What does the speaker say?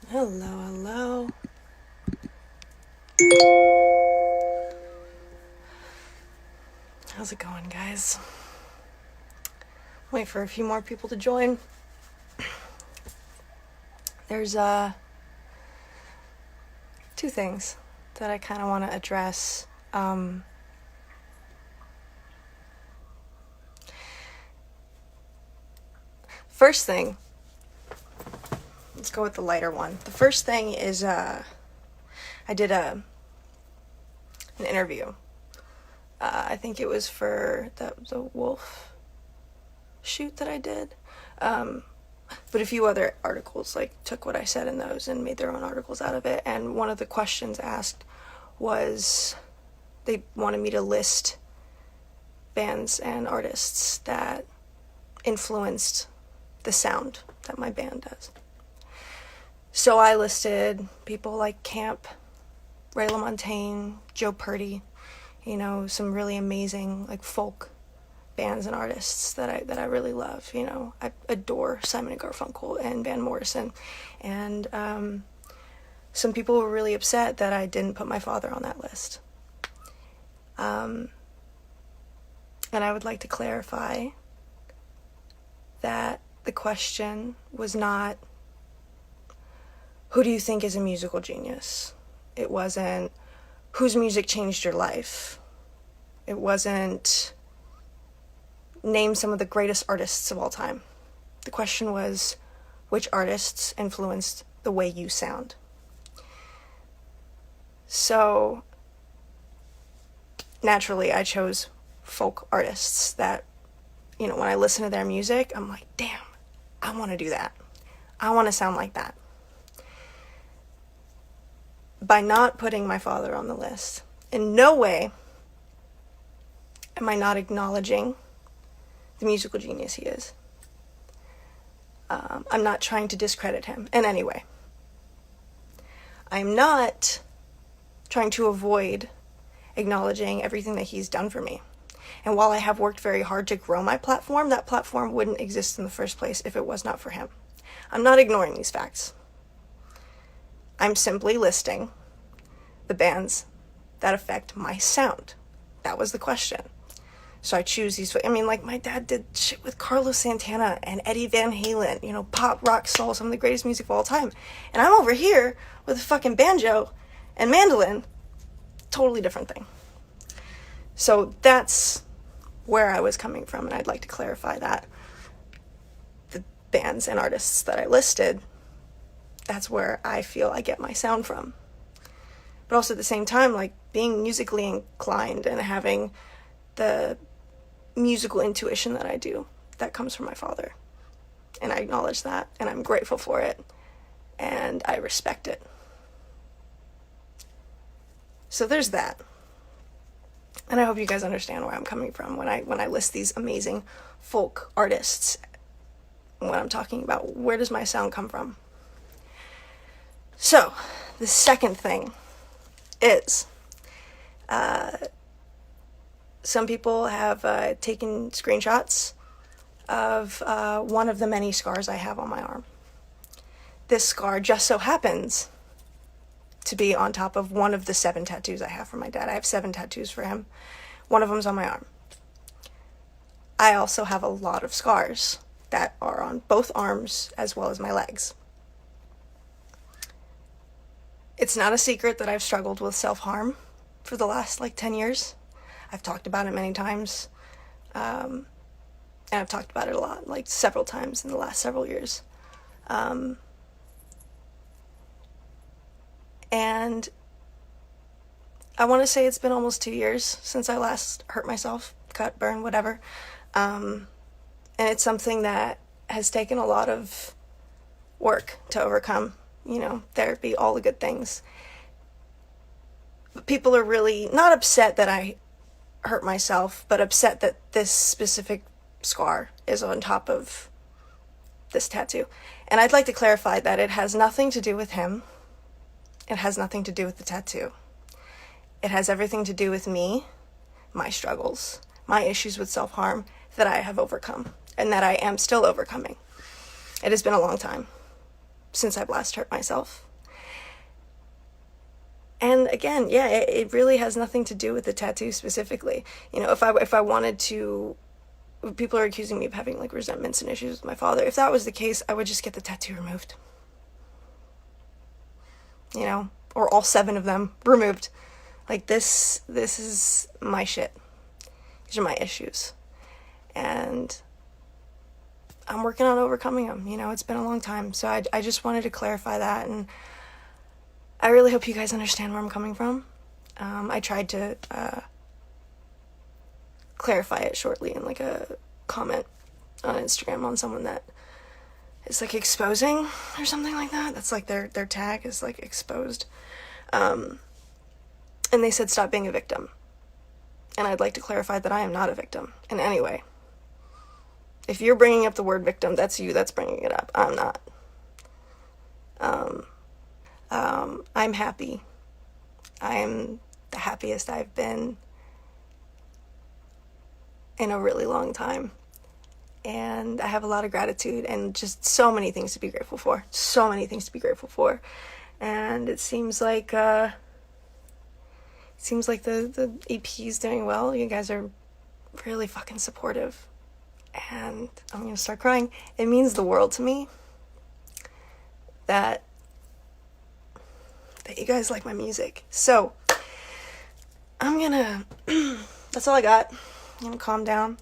Hello, hello. How's it going, guys? Wait for a few more people to join. There's two things that I kind of want to address. First thing, let's go with the lighter one. The first thing is I did an interview. I think it was for the wolf shoot that I did. But a few other articles took what I said in those and made their own articles out of it. And one of the questions asked was, they wanted me to list bands and artists that influenced the sound that my band does. So I listed people like Camp, Ray LaMontagne, Joe Purdy, some really amazing folk bands and artists that I really love. I adore Simon and Garfunkel and Van Morrison. And some people were really upset that I didn't put my father on that list. And I would like to clarify that the question was not, who do you think is a musical genius? It wasn't, whose music changed your life? It wasn't, name some of the greatest artists of all time. The question was, which artists influenced the way you sound? So, naturally, I chose folk artists that, when I listen to their music, I'm like, damn, I want to do that. I want to sound like that. By not putting my father on the list, in no way am I not acknowledging the musical genius he is. I'm not trying to discredit him in any way. I'm not trying to avoid acknowledging everything that he's done for me. And while I have worked very hard to grow my platform, that platform wouldn't exist in the first place if it was not for him. I'm not ignoring these facts. I'm simply listing the bands that affect my sound. That was the question. So I choose these. My dad did shit with Carlos Santana and Eddie Van Halen, pop, rock, soul, some of the greatest music of all time. And I'm over here with a fucking banjo and mandolin. Totally different thing. So that's where I was coming from, and I'd like to clarify that. The bands and artists that I listed, that's where I feel I get my sound from. But also at the same time, being musically inclined and having the musical intuition that I do, that comes from my father. And I acknowledge that, and I'm grateful for it, and I respect it. So there's that. And I hope you guys understand where I'm coming from when I list these amazing folk artists. When I'm talking about where does my sound come from. So, the second thing is, some people have taken screenshots of one of the many scars I have on my arm. This scar just so happens to be on top of one of the 7 tattoos I have for my dad. I have 7 tattoos for him. One of them's on my arm. I also have a lot of scars that are on both arms as well as my legs. It's not a secret that I've struggled with self-harm for the last 10 years. I've talked about it many times. And I've talked about it a lot, several times in the last several years. And I want to say it's been almost 2 years since I last hurt myself, cut, burn, whatever. And it's something that has taken a lot of work to overcome, therapy, all the good things. But people are really not upset that I hurt myself, but upset that this specific scar is on top of this tattoo. And I'd like to clarify that it has nothing to do with him. It has nothing to do with the tattoo. It has everything to do with me, my struggles, my issues with self-harm that I have overcome and that I am still overcoming. It has been a long time. since I've last hurt myself. And again, yeah, it really has nothing to do with the tattoo specifically. You know, if I wanted to, people are accusing me of having like resentments and issues with my father. If that was the case, I would just get the tattoo removed. You know, or all 7 of them removed. Like this is my shit. These are my issues. And I'm working on overcoming them. You know, it's been a long time. So I just wanted to clarify that, and I really hope you guys understand where I'm coming from. I tried to clarify it shortly in like a comment on Instagram on someone that is like exposing or something like that. That's like their tag is like exposed. And they said stop being a victim. And I'd like to clarify that I am not a victim in any way. If you're bringing up the word victim, that's you that's bringing it up. I'm not. I'm happy. I'm the happiest I've been in a really long time. And I have a lot of gratitude and just so many things to be grateful for. So many things to be grateful for. And it seems like the EP is doing well. You guys are really fucking supportive. And I'm gonna start crying. It means the world to me that you guys like my music. So I'm gonna that's all I got. I'm gonna calm down,